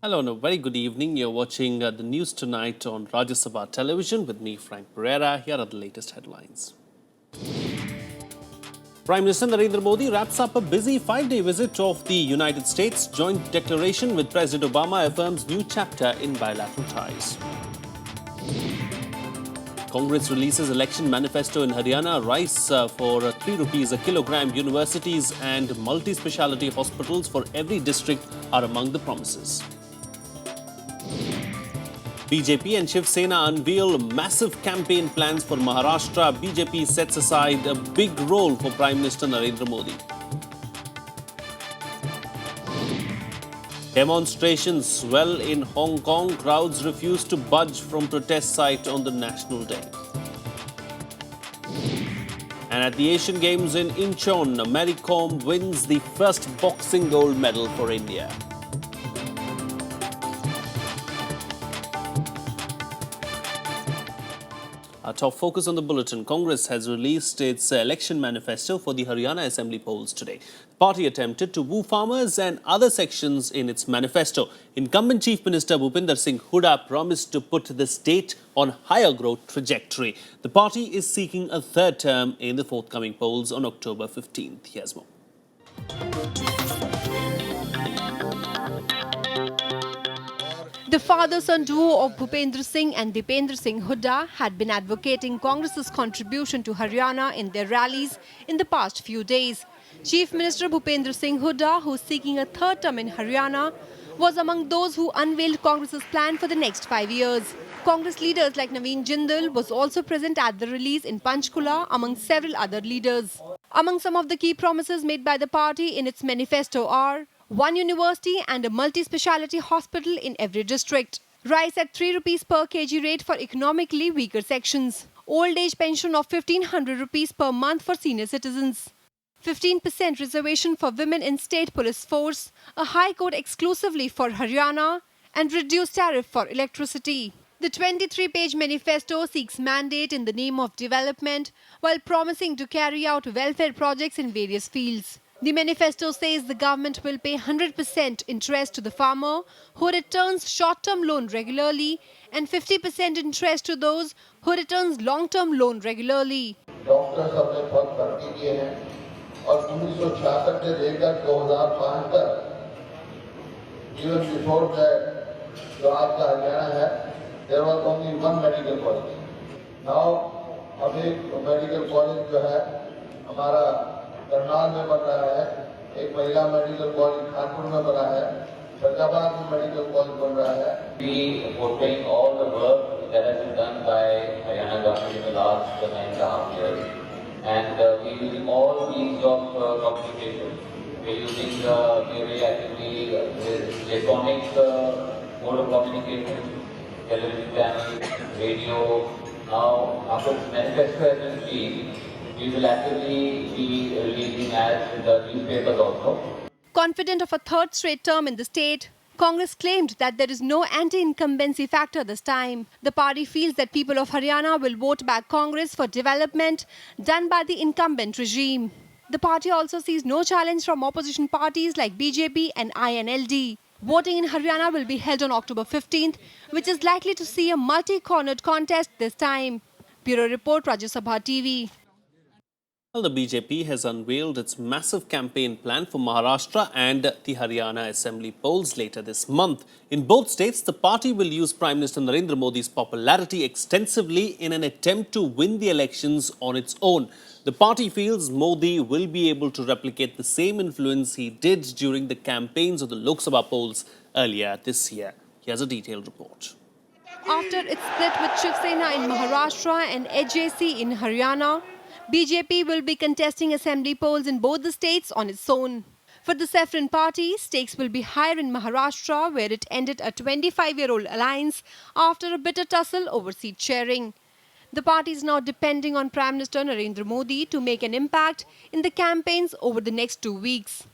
Hello and a very good evening. You're watching the news tonight on Rajya Sabha television with me, Frank Pereira. Here are the latest headlines. Prime Minister Narendra Modi wraps up a busy 5-day visit of the United States. Joint declaration with President Obama affirms new chapter in bilateral ties. Congress releases election manifesto in Haryana. Rice for 3 rupees a kilogram. Universities and multi-speciality hospitals for every district are among the promises. BJP and Shiv Sena unveil massive campaign plans for Maharashtra. BJP sets aside a big role for Prime Minister Narendra Modi. Demonstrations swell in Hong Kong. Crowds refuse to budge from protest site on the National Day. And at the Asian Games in Incheon, Mary Kom wins the first boxing gold medal for India. Our top focus on the bulletin. Congress has released its election manifesto for the Haryana Assembly polls today. The party attempted to woo farmers and other sections in its manifesto. Incumbent Chief Minister Bhupinder Singh Hooda promised to put the state on higher growth trajectory. The party is seeking a third term in the forthcoming polls on October 15th. Here's more. The father-son duo of Bhupendra Singh and Dipendra Singh Hooda had been advocating Congress's contribution to Haryana in their rallies in the past few days. Chief Minister Bhupendra Singh Hooda, who is seeking a third term in Haryana, was among those who unveiled Congress's plan for the next 5 years. Congress leaders like Naveen Jindal was also present at the release in Panchkula among several other leaders. Among some of the key promises made by the party in its manifesto are one university and a multi-speciality hospital in every district. Rice at 3 rupees per kg rate for economically weaker sections. Old age pension of 1500 rupees per month for senior citizens. 15% reservation for women in state police force. A high court exclusively for Haryana. And reduced tariff for electricity. The 23-page manifesto seeks mandate in the name of development while promising to carry out welfare projects in various fields. The manifesto says the government will pay 100% interest to the farmer who returns short-term loan regularly and 50% interest to those who returns long-term loan regularly. Doctor सबने पद भर्ती किए हैं और 1966 से लेकर 2005 तक even before that जो आज का हरियाणा है there was only one medical college. Now अब एक मेडिकल कॉलेज जो है हमारा करनाल में बन रहा है, एक महिला मेडिकल कॉलेज कानपुर में बना है, फरीदाबाद में मेडिकल कॉलेज बन रहा है. We portraying all the work that has been done by Haryana government in the last 9.5 years, and we using all means of communication. We using very actively electronic mode of communication, television channels, radio. Now after this manifesto has been released, we will actively be releasing ads in the newspapers also. Confident of a third straight term in the state, Congress claimed that there is no anti-incumbency factor this time. The party feels that people of Haryana will vote back Congress for development done by the incumbent regime. The party also sees no challenge from opposition parties like BJP and INLD. Voting in Haryana will be held on October 15th, which is likely to see a multi-cornered contest this time. Bureau Report, Rajya Sabha TV. Well, the BJP has unveiled its massive campaign plan for Maharashtra and the Haryana Assembly polls later this month. In both states, the party will use Prime Minister Narendra Modi's popularity extensively in an attempt to win the elections on its own. The party feels Modi will be able to replicate the same influence he did during the campaigns of the Lok Sabha polls earlier this year. Here's a detailed report. After its split with Shiv Sena in Maharashtra and AJC in Haryana, BJP will be contesting assembly polls in both the states on its own. For the Saffron party, stakes will be higher in Maharashtra, where it ended a 25-year-old alliance after a bitter tussle over seat sharing. The party is now depending on Prime Minister Narendra Modi to make an impact in the campaigns over the next 2 weeks.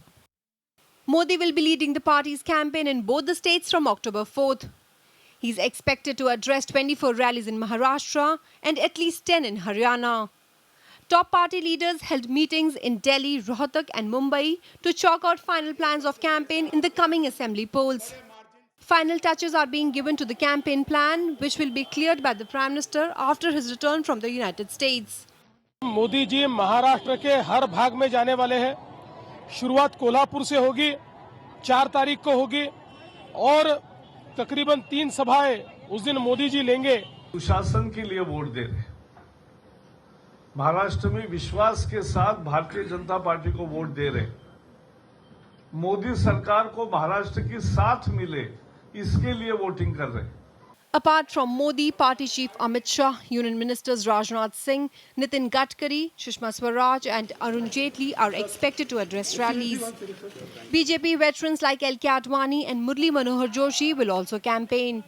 Modi will be leading the party's campaign in both the states from October 4th. He is expected to address 24 rallies in Maharashtra and at least 10 in Haryana. Top party leaders held meetings in Delhi, Rohtak and Mumbai to chalk out final plans of campaign in the coming assembly polls. Final touches are being given to the campaign plan, which will be cleared by the Prime Minister after his return from the United States. Modi ji Maharashtra के हर भाग में जाने वाले हैं। शुरुआत कोल्हापुर से होगी, 4 तारीख को होगी और तकरीबन 3 सभाएं उस दिन मोदी जी लेंगे। सुशासन के लिए वोट दे रहे, महाराष्ट्र में विश्वास के साथ भारतीय जनता पार्टी को वोट दे रहे, मोदी सरकार को महाराष्ट्र की साथ मिले इसके लिए वोटिंग कर रहे। Apart from Modi, party chief Amit Shah, Union Ministers Rajnath Singh, Nitin Gadkari, Sushma Swaraj and Arun Jaitley are expected to address rallies. BJP veterans like L. K. Advani and Murli Manohar Joshi will also campaign.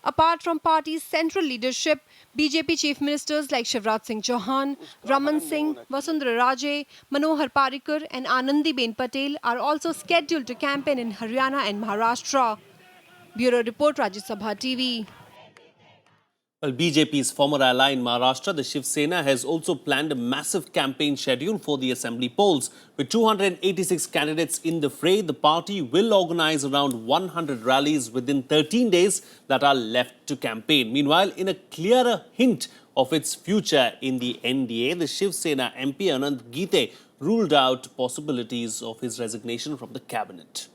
Apart from party's central leadership, BJP chief ministers like Shivraj Singh Chauhan, Raman Singh, Vasundhara Raje, Manohar Parrikar and Anandiben Patel are also scheduled to campaign in Haryana and Maharashtra. Bureau Report, Rajya Sabha TV. Well, BJP's former ally in Maharashtra, the Shiv Sena, has also planned a massive campaign schedule for the assembly polls. With 286 candidates in the fray, the party will organize around 100 rallies within 13 days that are left to campaign. Meanwhile, in a clearer hint of its future in the NDA, the Shiv Sena MP Anand Gite ruled out possibilities of his resignation from the cabinet.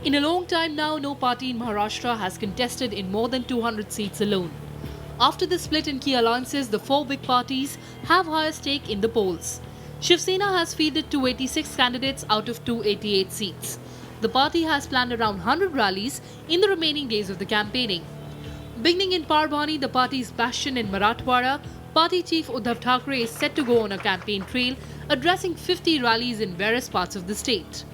In a long time now, no party in Maharashtra has contested in more than 200 seats alone. After the split in key alliances, the 4 big parties have higher stake in the polls. Shiv Sena has fielded 286 candidates out of 288 seats. The party has planned around 100 rallies in the remaining days of the campaigning. Beginning in Parbhani, the party's bastion in Marathwada, party chief Uddhav Thackeray is set to go on a campaign trail, addressing 50 rallies in various parts of the state.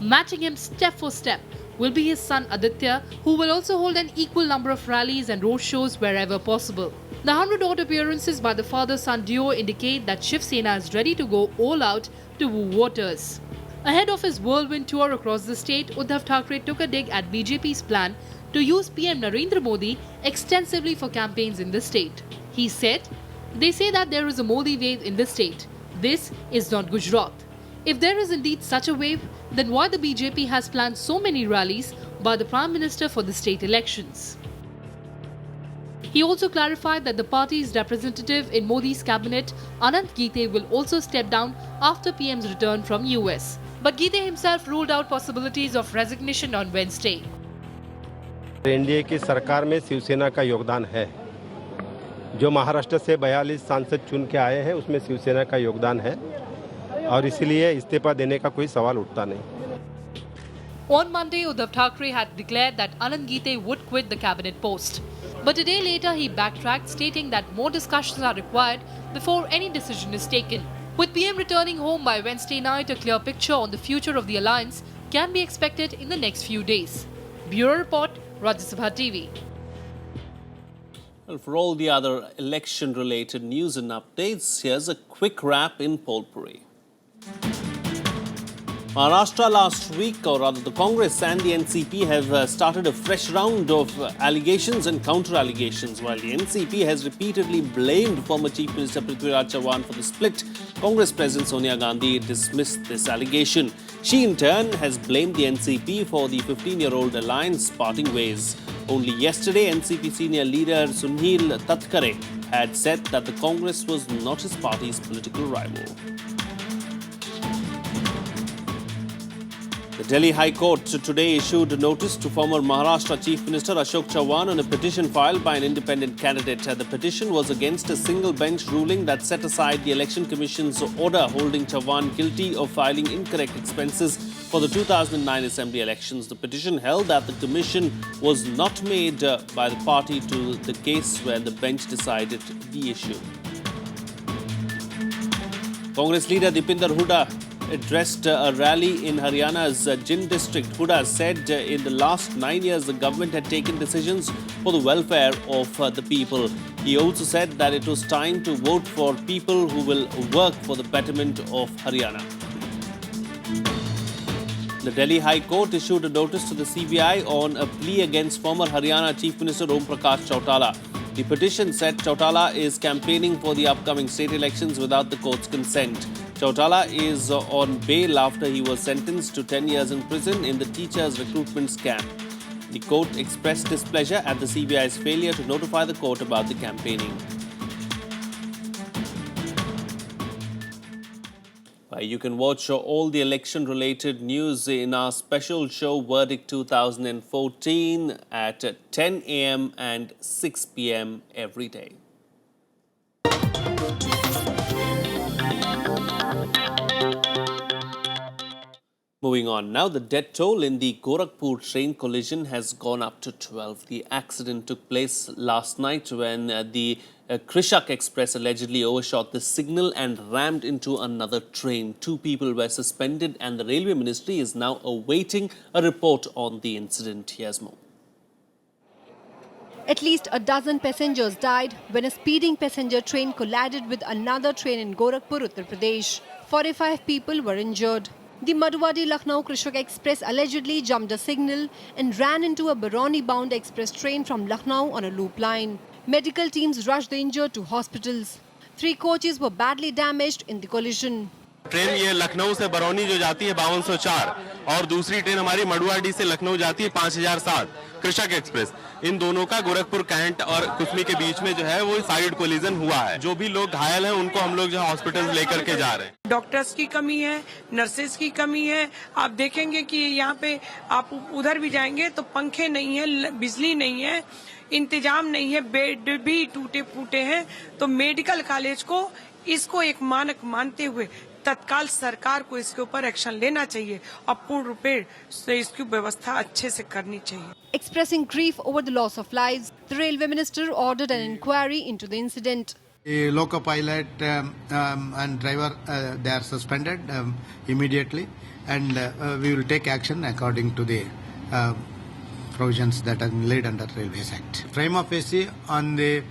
Matching him step for step will be his son Aditya, who will also hold an equal number of rallies and road shows wherever possible. The 100-odd appearances by the father-son duo indicate that Shiv Sena is ready to go all out to woo voters. Ahead of his whirlwind tour across the state, Uddhav Thackeray took a dig at BJP's plan to use PM Narendra Modi extensively for campaigns in the state. He said, "They say that there is a Modi wave in the state. This is not Gujarat. If there is indeed such a wave, then why the BJP has planned so many rallies by the Prime Minister for the state elections?" He also clarified that the party's representative in Modi's cabinet, Anand Gite, will also step down after PM's return from US. But Gite himself ruled out possibilities of resignation on Wednesday. NDA की सरकार में शिवसेना का योगदान है। जो महाराष्ट्र से 42 सांसद चुन के आए हैं उसमें शिवसेना का योगदान है और इसलिए इस्तीफा देने का कोई सवाल उठता नहीं। On Monday, Uddhav Thackeray had declared that Anand Gite would quit the cabinet post. But a day later, he backtracked, stating that more discussions are required before any decision is taken. With PM returning home by Wednesday night, a clear picture on the future of the alliance can be expected in the next few days. Bureau Report, Rajya Sabha TV. Well, for all the other election-related news and updates, here's a quick wrap in Polpuri. Maharashtra last week, or rather the Congress and the NCP have started a fresh round of allegations and counter-allegations. While the NCP has repeatedly blamed former Chief Minister Prithviraj Chauhan for the split, Congress President Sonia Gandhi dismissed this allegation. She in turn has blamed the NCP for the 15-year-old alliance parting ways. Only yesterday, NCP senior leader Sunil Tatkare had said that the Congress was not his party's political rival. The Delhi High Court today issued a notice to former Maharashtra Chief Minister Ashok Chauhan on a petition filed by an independent candidate. The petition was against a single bench ruling that set aside the Election Commission's order holding Chauhan guilty of filing incorrect expenses for the 2009 Assembly elections. The petition held that the commission was not made by the party to the case where the bench decided the issue. Congress leader Dipinder Hooda addressed a rally in Haryana's Jind district. Hooda said in the last 9 years the government had taken decisions for the welfare of the people. He also said that it was time to vote for people who will work for the betterment of Haryana. The Delhi High Court issued a notice to the CBI on a plea against former Haryana Chief Minister Om Prakash Chautala. The petition said Chautala is campaigning for the upcoming state elections without the court's consent. Chautala is on bail after he was sentenced to 10 years in prison in the teachers' recruitment scam. The court expressed displeasure at the CBI's failure to notify the court about the campaigning. You can watch all the election-related news in our special show Verdict 2014 at 10 a.m. and 6 p.m. every day. Moving on now, the death toll in the Gorakhpur train collision has gone up to 12. The accident took place last night when the Krishak Express allegedly overshot the signal and rammed into another train. 2 people were suspended and the Railway Ministry is now awaiting a report on the incident. Here's more. At least a dozen passengers died when a speeding passenger train collided with another train in Gorakhpur, Uttar Pradesh. 45 people were injured. The Madhuwadi-Lucknow Krishak Express allegedly jumped a signal and ran into a Barauni-bound express train from Lucknow on a loop line. Medical teams rushed the injured to hospitals. 3 coaches were badly damaged in the collision. Train ये लखनऊ से बरौनी जो जाती है 5204 और दूसरी train हमारी मडुआडी से लखनऊ जाती है 5007 कृषक एक्सप्रेस। इन दोनों का गोरखपुर कैंट और कुसमी के बीच में जो है वो साइड कोलिजन हुआ है। जो भी लोग घायल हैं उनको हम लोग जो हॉस्पिटल लेकर के जा रहे हैं। डॉक्टर्स की कमी है, नर्सेज की कमी है। आप देखेंगे कि यहाँ पे आप उधर भी जाएंगे तो पंखे नहीं है, बिजली नहीं है, इंतजाम नहीं है, बेड भी टूटे फूटे हैं। तो मेडिकल कॉलेज को इसको एक मानक मानते हुए तत्काल सरकार को इसके ऊपर एक्शन लेना चाहिए और पूर्ण रूप से इसकी व्यवस्था अच्छे से करनी चाहिए। Expressing grief over the loss of lives, the Railway Minister ordered an inquiry into the incident. The loco pilot and driver they are suspended immediately, and we will take action according to the provisions that are laid under Railways Act. Prima facie, on the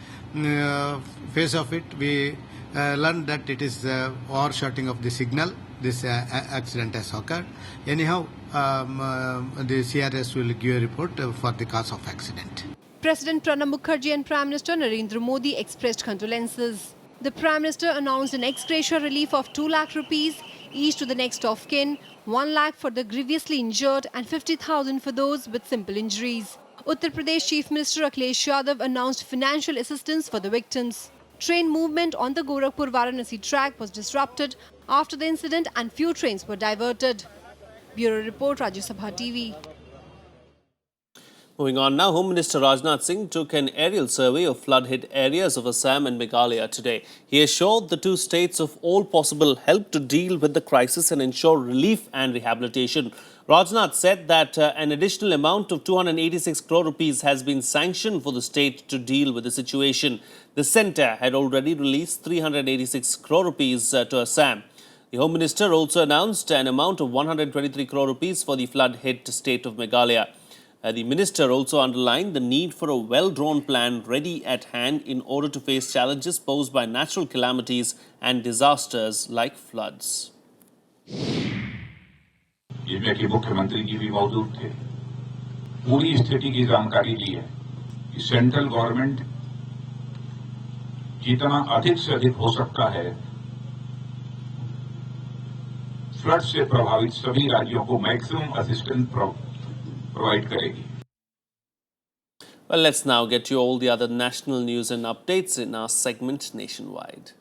face of it, we learned that it is overshooting of the signal. This accident has occurred. Anyhow, the CRS will give a report for the cause of accident. President Pranab Mukherjee and Prime Minister Narendra Modi expressed condolences. The Prime Minister announced an ex gratia relief of 2 lakh rupees each to the next of kin, 1 lakh for the grievously injured and 50,000 for those with simple injuries. Uttar Pradesh Chief Minister Akhilesh Yadav announced financial assistance for the victims. Train movement on the Gorakhpur-Varanasi track was disrupted after the incident and few trains were diverted. Bureau Report, Rajya Sabha TV. Moving on now, Home Minister Rajnath Singh took an aerial survey of flood-hit areas of Assam and Meghalaya today. He assured the 2 states of all possible help to deal with the crisis and ensure relief and rehabilitation. Rajnath said that an additional amount of 286 crore rupees has been sanctioned for the state to deal with the situation. The centre had already released 386 crore rupees to Assam. The Home Minister also announced an amount of 123 crore rupees for the flood-hit state of Meghalaya. The Minister also underlined the need for a well-drawn plan ready at hand in order to face challenges posed by natural calamities and disasters like floods. जिसमें कि मुख्यमंत्री जी भी मौजूद थे, पूरी स्थिति की जानकारी ली है कि सेंट्रल गवर्नमेंट जितना अधिक से अधिक हो सकता है फ्लड से प्रभावित सभी राज्यों को मैक्सिमम असिस्टेंस प्रोवाइड करेगी. Well, let's now get you all the other national news and updates in our segment Nationwide.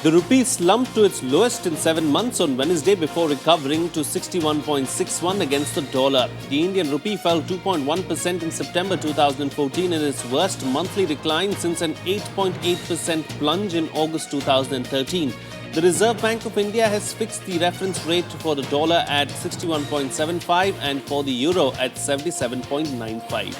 The rupee slumped to its lowest in 7 months on Wednesday before recovering to 61.61 against the dollar. The Indian rupee fell 2.1% in September 2014 in its worst monthly decline since an 8.8% plunge in August 2013. The Reserve Bank of India has fixed the reference rate for the dollar at 61.75 and for the euro at 77.95.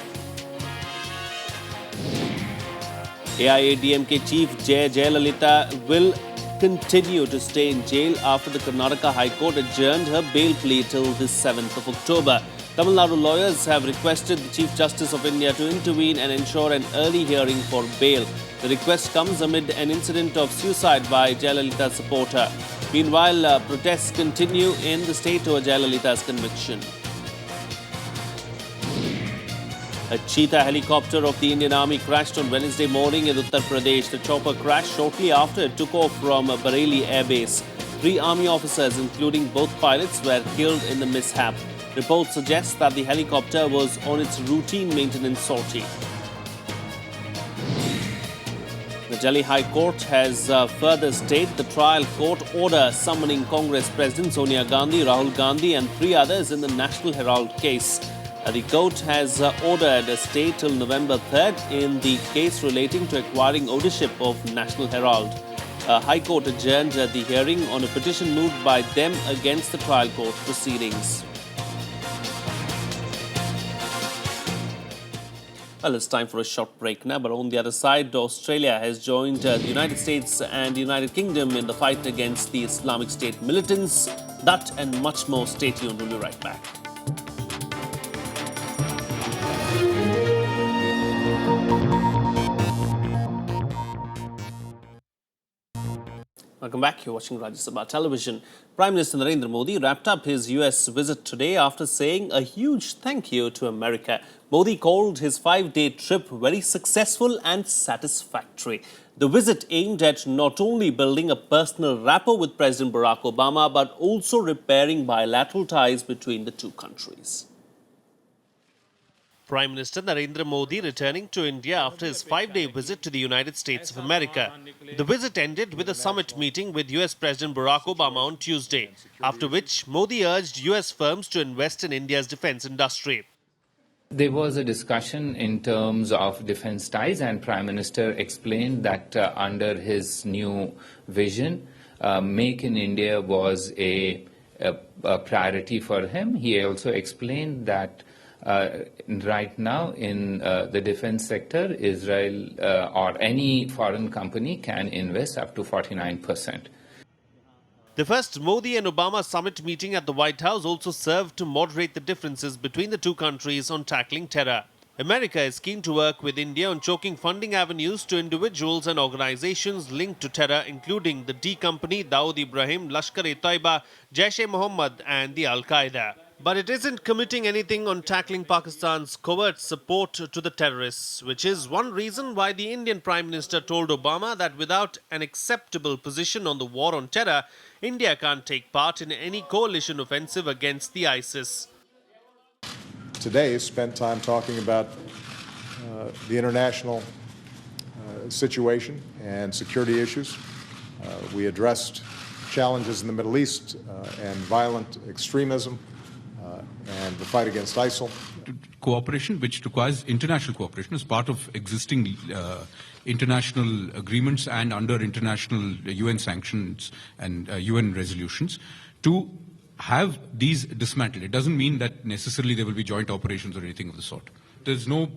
AIADMK Chief Jayalalitha will continue to stay in jail after the Karnataka High Court adjourned her bail plea till the 7th of October. Tamil Nadu lawyers have requested the Chief Justice of India to intervene and ensure an early hearing for bail. The request comes amid an incident of suicide by Jayalalitha's supporter. Meanwhile, protests continue in the state over Jayalalitha's conviction. A cheetah helicopter of the Indian Army crashed on Wednesday morning in Uttar Pradesh. The chopper crashed shortly after it took off from Bareilly Air Base. 3 Army officers, including both pilots, were killed in the mishap. Reports suggest that the helicopter was on its routine maintenance sortie. The Delhi High Court has further stayed the trial court order summoning Congress President Sonia Gandhi, Rahul Gandhi and 3 others in the National Herald case. The court has ordered a stay till November 3rd in the case relating to acquiring ownership of National Herald. High Court adjourned the hearing on a petition moved by them against the trial court proceedings. Well, it's time for a short break now, but on the other side, Australia has joined the United States and United Kingdom in the fight against the Islamic State militants. That and much more. Stay tuned. We'll be right back. Welcome back. You're watching Rajya Sabha television. Prime Minister Narendra Modi wrapped up his US visit today after saying a huge thank you to America. Modi called his 5-day trip very successful and satisfactory. The visit aimed at not only building a personal rapport with President Barack Obama, but also repairing bilateral ties between the two countries. Prime Minister Narendra Modi returning to India after his 5-day visit to the United States of America. The visit ended with a summit meeting with US President Barack Obama on Tuesday, after which Modi urged US firms to invest in India's defense industry. There was a discussion in terms of defense ties, and Prime Minister explained that under his new vision, Make in India was a priority for him. He also explained that right now in the defense sector, Israel or any foreign company can invest up to 49%. The first Modi and Obama summit meeting at the White House also served to moderate the differences between the two countries on tackling terror. America is keen to work with India on choking funding avenues to individuals and organizations linked to terror, including the D Company, Dawood Ibrahim, Lashkar-e-Taiba, Jaish-e-Mohammed and the Al-Qaeda. But it isn't committing anything on tackling Pakistan's covert support to the terrorists, which is one reason why the Indian Prime Minister told Obama that without an acceptable position on the war on terror, India can't take part in any coalition offensive against the ISIS. Today spent time talking about the international situation and security issues. We addressed challenges in the Middle East and violent extremism and the fight against ISIL. Cooperation, which requires international cooperation as part of existing international agreements and under international UN sanctions and UN resolutions, to have these dismantled. It doesn't mean that necessarily there will be joint operations or anything of the sort. There's no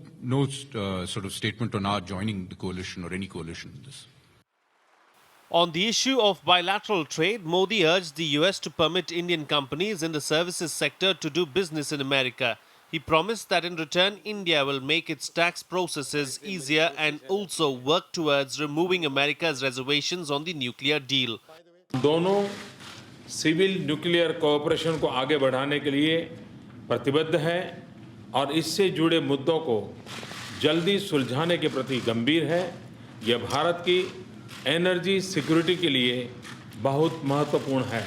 sort of statement on our joining the coalition or any coalition in this. On the issue of bilateral trade, Modi urged the US to permit Indian companies in the services sector to do business in America. He promised that in return, India will make its tax processes easier and also work towards removing America's reservations on the nuclear deal. दोनों civil nuclear cooperation को आगे बढ़ाने के लिए प्रतिबद्ध है और इससे जुड़े मुद्दों को जल्दी सुलझाने के प्रति गंभीर है। यह भारत की एनर्जी सिक्योरिटी के लिए बहुत महत्वपूर्ण है।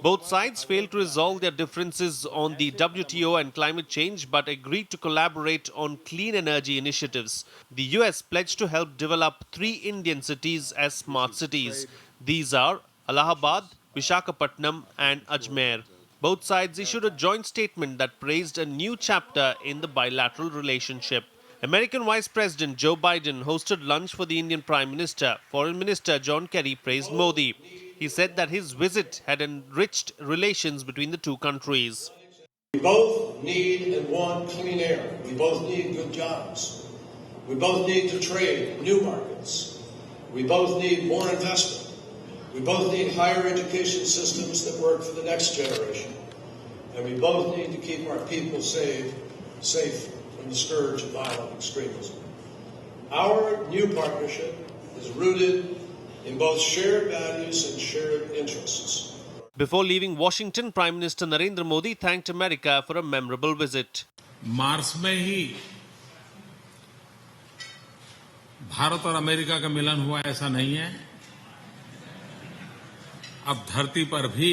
Both sides failed to resolve their differences on the WTO and climate change, but agreed to collaborate on clean energy initiatives. The US pledged to help develop 3 Indian cities as smart cities. These are Allahabad, Visakhapatnam and Ajmer. Both sides issued a joint statement that praised a new chapter in the bilateral relationship. American Vice President Joe Biden hosted lunch for the Indian Prime Minister. Foreign Minister John Kerry praised Modi. He said that his visit had enriched relations between the two countries. We both need and want clean air. We both need good jobs. We both need to trade new markets. We both need more investment. We both need higher education systems that work for the next generation. And we both need to keep our people safe from the scourge of violent extremism. Our new partnership is rooted in both shared values and shared interests. Before leaving Washington, Prime Minister Narendra Modi thanked America for a memorable visit. मार्च में ही भारत और America का मिलन हुआ ऐसा नहीं है। अब धरती पर भी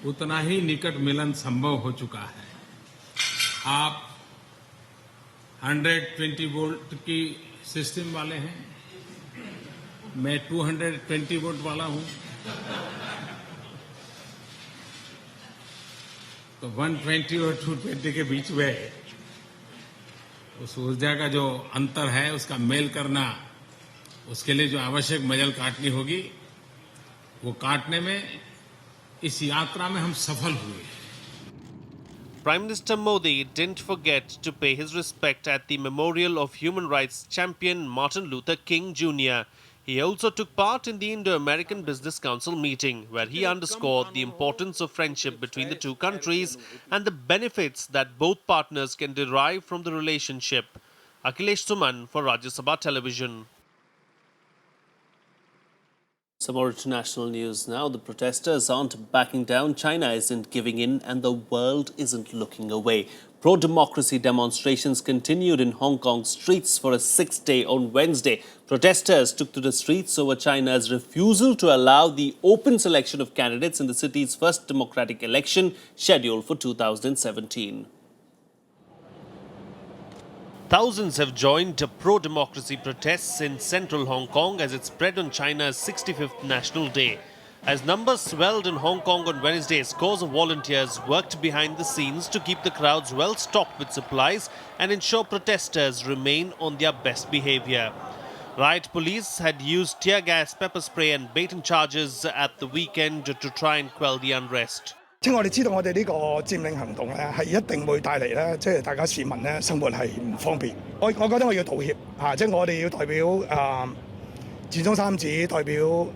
उतना ही निकट मिलन संभव हो चुका है। आप 120 वोल्ट की सिस्टम वाले हैं, मैं 220 वोल्ट वाला हूं, तो 120 और 220 के बीच में उस ऊर्जा का जो अंतर है उसका मेल करना, उसके लिए जो आवश्यक मजल काटनी होगी वो काटने में इस यात्रा में हम सफल हुए। Prime Minister Modi didn't forget to pay his respect at the memorial of human rights champion Martin Luther King Jr. He also took part in the Indo-American Business Council meeting, where he underscored the importance of friendship between the two countries and the benefits that both partners can derive from the relationship. Akhilesh Suman for Rajya Sabha Television. Some more international news now. The protesters aren't backing down, China isn't giving in, and the world isn't looking away. Pro-democracy demonstrations continued in Hong Kong streets for a sixth day on Wednesday. Protesters took to the streets over China's refusal to allow the open selection of candidates in the city's first democratic election scheduled for 2017. Thousands have joined pro-democracy protests in central Hong Kong as it spread on China's 65th National Day. As numbers swelled in Hong Kong on Wednesday, scores of volunteers worked behind the scenes to keep the crowds well stocked with supplies and ensure protesters remain on their best behavior. Riot police had used tear gas, pepper spray and baiting charges at the weekend to try and quell the unrest. 我哋知道我哋呢個佔領行動咧係一定會帶嚟咧，即係大家市民咧生活係唔方便。我覺得我要道歉嚇，即係我哋要代表佔中三子，代表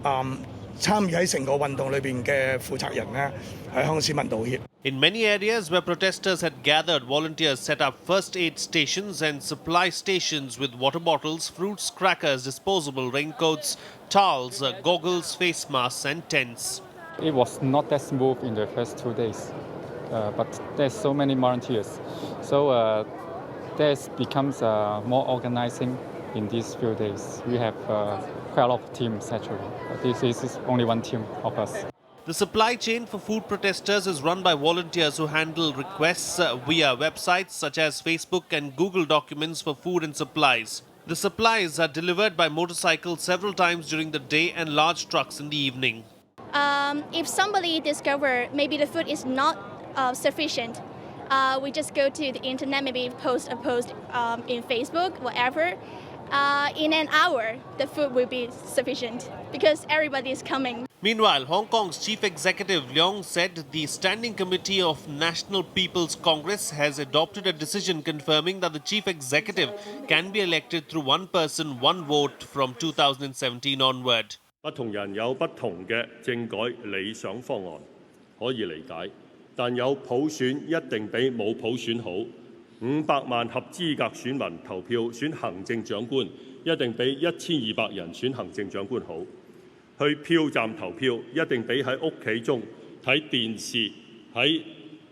參與喺成個運動裏邊嘅負責人咧，係向市民道歉。In many areas where protesters had gathered, volunteers set up first aid stations and supply stations with water bottles, fruits, crackers, disposable raincoats, towels, goggles, face masks and tents. It was not that smooth in the first 2 days, but there's so many volunteers. So there's becomes more organizing in these few days. We have quite a lot of teams actually. This is only one team of us. The supply chain for food protesters is run by volunteers who handle requests via websites such as Facebook and Google Documents for food and supplies. The supplies are delivered by motorcycles several times during the day and large trucks in the evening. If somebody discover maybe the food is not sufficient, we just go to the internet, maybe post a post in Facebook, whatever. In an hour, the food will be sufficient because everybody is coming. Meanwhile, Hong Kong's Chief Executive Leong said the Standing Committee of National People's Congress has adopted a decision confirming that the Chief Executive can be elected through one person, one vote from 2017 onward. 不同人有不同嘅政改理想方案，可以理解，但有普選一定比冇普選好。500萬合資格選民投票選行政長官，一定比1200人選行政長官好。去票站投票一定比喺屋企中睇電視睇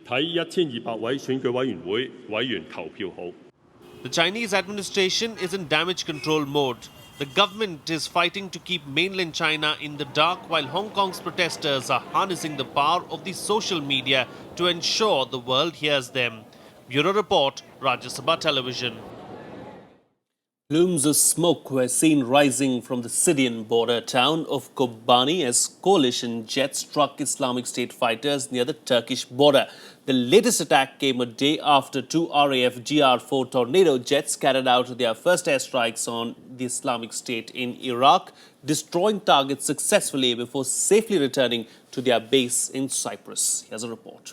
1200位選舉委員會委員投票好。The Chinese administration is in damage control mode. The government is fighting to keep mainland China in the dark while Hong Kong's protesters are harnessing the power of the social media to ensure the world hears them. Bureau Report, Rajya Sabha Television. Plumes of smoke were seen rising from the Syrian border town of Kobani as coalition jets struck Islamic State fighters near the Turkish border. The latest attack came a day after two RAF GR-4 Tornado jets carried out their first airstrikes on the Islamic State in Iraq, destroying targets successfully before safely returning to their base in Cyprus. Here's a report.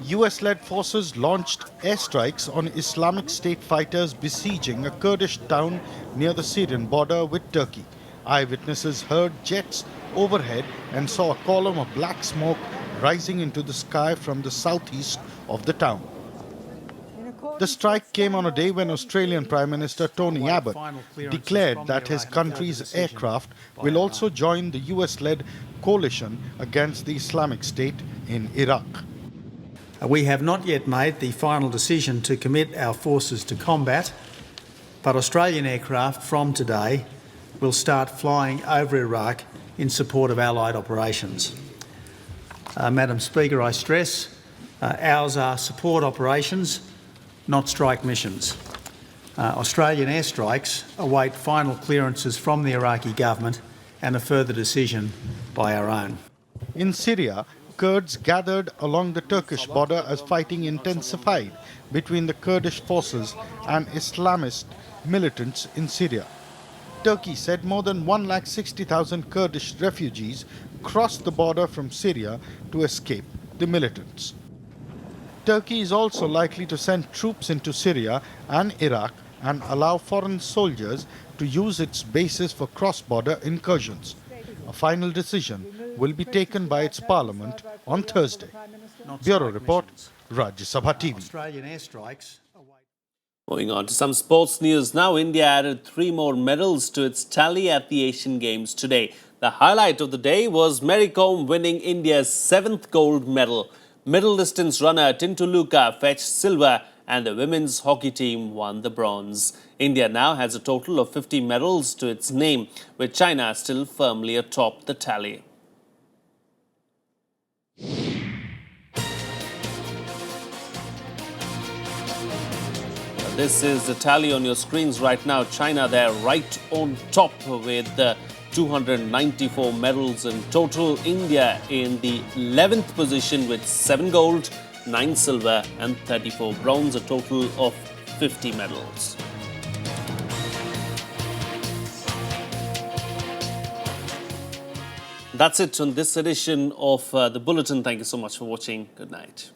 US-led forces launched airstrikes on Islamic State fighters besieging a Kurdish town near the Syrian border with Turkey. Eyewitnesses heard jets overhead and saw a column of black smoke rising into the sky from the southeast of the town. The strike came on a day when Australian Prime Minister Tony Abbott declared that his country's aircraft will also join the US-led coalition against the Islamic State in Iraq. We have not yet made the final decision to commit our forces to combat, But Australian aircraft from today will start flying over Iraq in support of Allied operations. Madam Speaker, I stress ours are support operations, not strike missions. Australian airstrikes await final clearances from the Iraqi government and a further decision by our own. In Syria, Kurds gathered along the Turkish border as fighting intensified between the Kurdish forces and Islamist militants in Syria. Turkey said more than 160,000 Kurdish refugees crossed the border from Syria to escape the militants. Turkey is also likely to send troops into Syria and Iraq and allow foreign soldiers to use its bases for cross-border incursions. A final decision will be taken by its parliament on Thursday. Bureau Report, Rajya Sabha TV. Australian airstrikes. Moving on to some sports news now, India added 3 more medals to its tally at the Asian Games today. The highlight of the day was Mary Kom winning India's 7th gold medal. Middle distance runner Tintuluka fetched silver and the women's hockey team won the bronze. India now has a total of 50 medals to its name, with China still firmly atop the tally. This is the tally on your screens right now. China there right on top with 294 medals in total. India in the 11th position with 7 gold, 9 silver and 34 bronze, a total of 50 medals. That's it on this edition of the Bulletin. Thank you so much for watching. Good night.